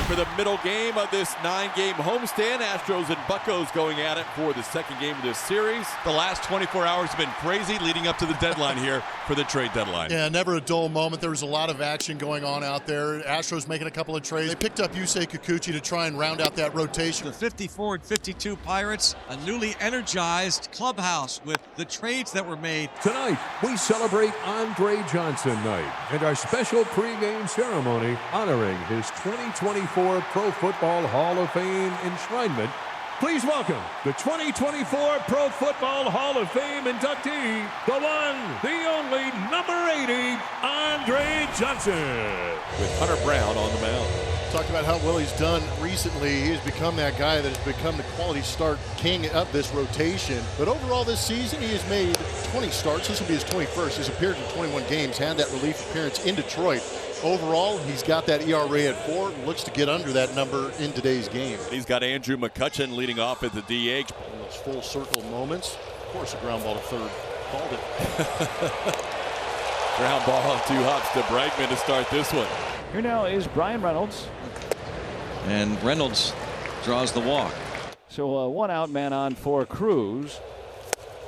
for the middle game of this 9-game homestand. Astros and Buccos going at it for the second game of this series. The last 24 hours have been crazy leading up to the deadline here for the trade deadline. Yeah, never a dull moment. There was a lot of action going on out there. Astros making a couple of trades. They picked up Yusei Kikuchi to try and round out that rotation. The 54 and 52 Pirates, a newly energized clubhouse with the trades that were made. Tonight, we celebrate Andre Johnson Night and our special pregame ceremony honoring his 2024 Pro Football Hall of Fame enshrinement. Please welcome the 2024 Pro Football Hall of Fame inductee, the one, the only, number 80, Andre Johnson. With Hunter Brown on the mound. Talked about how well he's done recently. He's become that guy that has become the quality start king of this rotation. But overall this season, he has made 20 starts. This will be his 21st. He's appeared in 21 games, had that relief appearance in Detroit. Overall, he's got that ERA at 4 and looks to get under that number in today's game. He's got Andrew McCutchen leading off at the DH. In those full circle moments. Of course, a ground ball to third. Called it. Ground ball on 2 hops to Bregman to start this one. Here now is Brian Reynolds. And Reynolds draws the walk. So 1 out, man on for Cruz.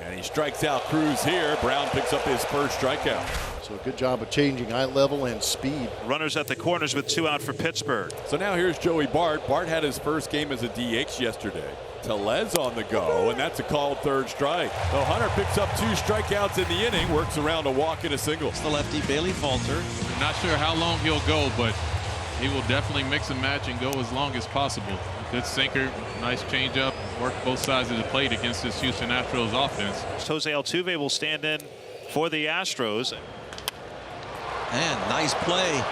And he strikes out Cruz here. Brown picks up his first strikeout. So a good job of changing eye level and speed. Runners at the corners with 2 out for Pittsburgh. So now here's Joey Bart. Bart had his first game as a DH yesterday. Tellez on the go, and that's a called third strike. So Hunter picks up 2 strikeouts in the inning, works around a walk and a single. It's the lefty Bailey Falter. Not sure how long he'll go, but he will definitely mix and match and go as long as possible. Good sinker, nice changeup, work both sides of the plate against this Houston Astros offense. Jose Altuve will stand in for the Astros. And nice play.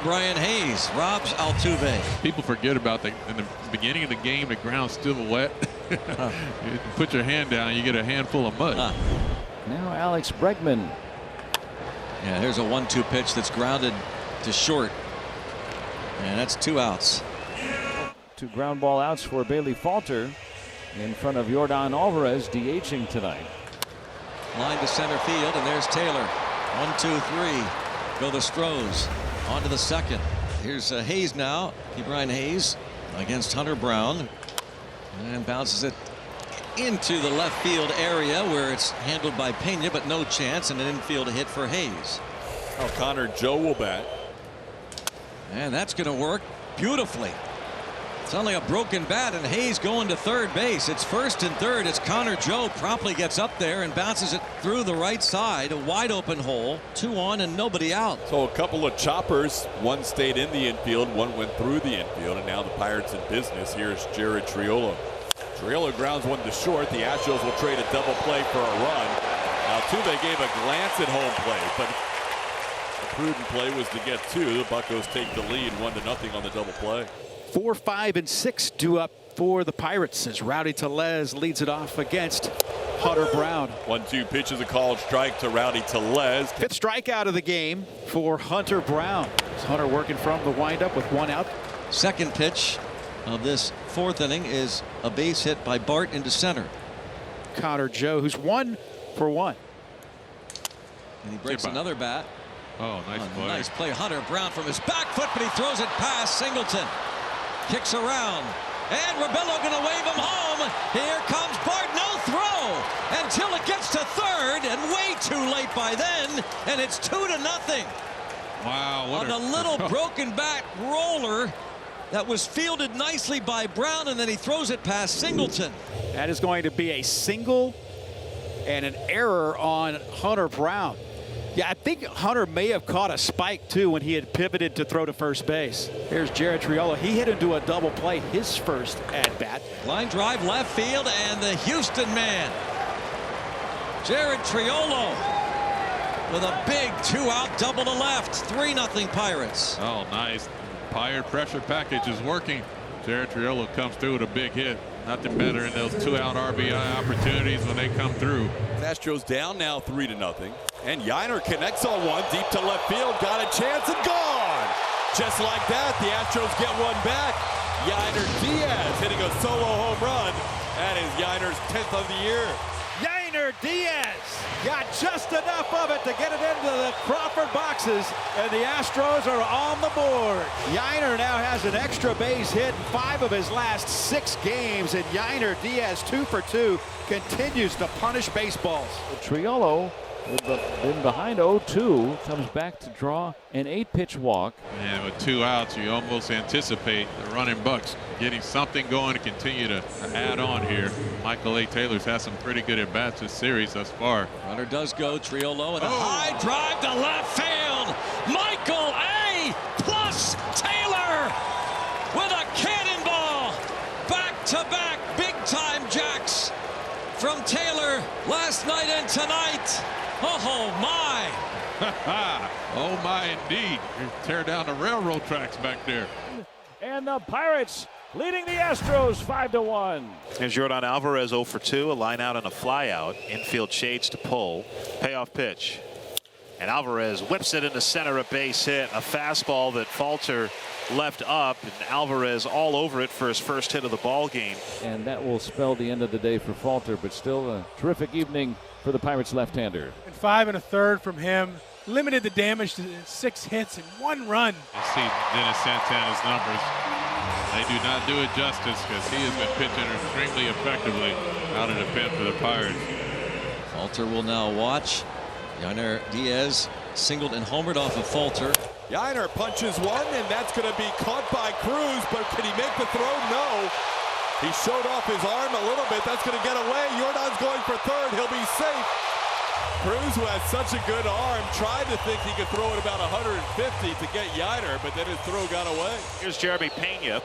Brian Hayes robs Altuve. People forget about in the beginning of the game, the ground's still wet. You put your hand down, you get a handful of mud. Now Alex Bregman. Yeah, here's a 1-2 pitch that's grounded to short. And that's 2 outs. 2 ground ball outs for Bailey Falter in front of Yordan Alvarez DHing tonight. Line to center field, and there's Taylor. 1, 2, 3. Go the Stros. On to the second. Here's Hayes now. Brian Hayes against Hunter Brown. And bounces it into the left field area where it's handled by Pena, but no chance, and an infield hit for Hayes. Oh, Connor Joe will bat. And that's going to work beautifully. It's only a broken bat, and Hayes going to third base. It's first and third. It's Connor Joe promptly gets up there and bounces it through the right side. A wide open hole. 2 on and nobody out. So a couple of choppers. One stayed in the infield, one went through the infield, and now the Pirates in business. Here's Jared Triolo. Triolo grounds one to short. The Astros will trade a double play for a run. Altuve gave a glance at home plate, but the prudent play was to get 2. The Buccos take the lead 1-0 on the double play. 4, 5, and 6 due up for the Pirates as Rowdy Tellez leads it off against Hunter Brown. 1-2 pitch is a called strike to Rowdy Tellez. 5th strikeout of the game for Hunter Brown. Hunter working from the windup with 1 out. Second pitch of this 4th inning is a base hit by Bart into center. Connor Joe, who's 1 for 1. And he breaks another bat. Oh, nice play. Nice play. Hunter Brown from his back foot, but he throws it past Singleton. Kicks around. And Rebello going to wave him home. Here comes Bart. No throw until it gets to third, and way too late by then. And it's 2-0. Wow. On the little broken bat roller that was fielded nicely by Brown, and then he throws it past Singleton. That is going to be a single and an error on Hunter Brown. Yeah, I think Hunter may have caught a spike, too, when he had pivoted to throw to first base. Here's Jared Triolo. He hit into a double play, his first at-bat. Line drive left field, and the Houston man, Jared Triolo, with a big 2-out double to left. 3-0 Pirates. Oh, nice. Pirate pressure package is working. Jared Triolo comes through with a big hit. Nothing better in those 2-out RBI opportunities when they come through. Astros down now 3-0. And Yainer connects on one deep to left field. Got a chance and gone. Just like that, the Astros get one back. Yainer Diaz hitting a solo home run. That is Yainer's 10th of the year. Yainer Yainer Diaz got just enough of it to get it into the Crawford boxes, and the Astros are on the board. Yainer now has an extra base hit in 5 of his last 6 games, and Yainer Diaz, 2 for 2, continues to punish baseballs. Triolo, been behind 0-2, comes back to draw an 8-pitch walk. And with 2 outs, you almost anticipate the running Bucks getting something going to continue to add on here. Michael A. Taylor's had some pretty good at-bats this series thus far. Runner does go. Triolo, and a high drive to left field. Michael A. plus Taylor with a cannonball. Back-to-back big-time jacks from Taylor last night and tonight. Oh my! Oh my, indeed. You tear down the railroad tracks back there. And the Pirates leading the Astros 5-1. Here's Yordan Alvarez 0 for 2, a line out and a fly out. Infield shades to pull. Payoff pitch. And Alvarez whips it into center, a base hit. A fastball that Falter left up, and Alvarez all over it for his first hit of the ball game. And that will spell the end of the day for Falter, but still a terrific evening for the Pirates left-hander. And 5 1/3 from him. Limited the damage to 6 hits and 1 run. You see Dennis Santana's numbers. They do not do it justice because he has been pitching extremely effectively out of the pen for the Pirates. Falter will now watch. Yainer Diaz singled and homered off of Falter. Yainer punches one, and that's going to be caught by Cruz, but can he make the throw? No. He showed off his arm a little bit. That's going to get away. Yordan's going for third. He'll be safe. Cruz, who has such a good arm, tried to think he could throw it about 150 to get Yainer, but then his throw got away. Here's Jeremy Pena.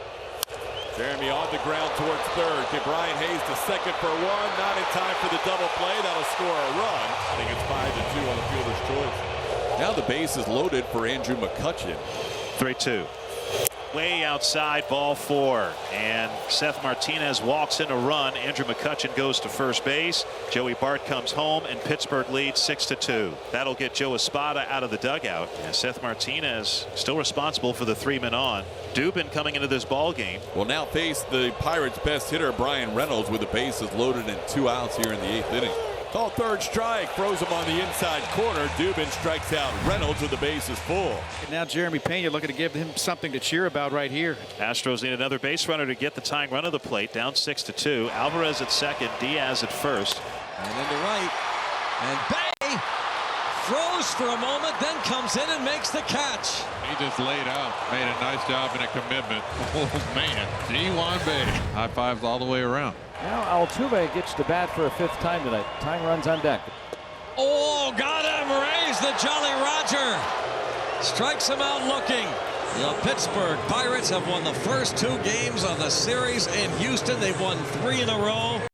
Jeremy on the ground towards third. Get Brian Hayes to second for 1. Not in time for the double play. That'll score a run. I think it's 5-2 on the fielder's choice. Now the base is loaded for Andrew McCutchen. 3-2. Way outside, ball 4. And Seth Martinez walks in a run. Andrew McCutchen goes to first base. Joey Bart comes home, and Pittsburgh leads 6-2. That'll get Joe Espada out of the dugout. And Seth Martinez still responsible for the 3-man on. Dubin coming into this ball game. Will now face the Pirates' best hitter, Brian Reynolds, with the bases loaded and 2 outs here in the 8th inning. Call third strike, throws him on the inside corner. Dubin strikes out Reynolds with the bases full. And now Jeremy Pena looking to give him something to cheer about right here. Astros need another base runner to get the tying run of the plate, down 6-2. Alvarez at second, Diaz at first. And into right. And Bay froze for a moment, then comes in and makes the catch. He just laid out, made a nice job and a commitment. Oh man, G1 Bay. High fives all the way around. Now Altuve gets to bat for a 5th time tonight. Tying runs on deck. Oh, got him, Rays, the Jolly Roger. Strikes him out looking. The Pittsburgh Pirates have won the first 2 games of the series in Houston. They've won 3 in a row.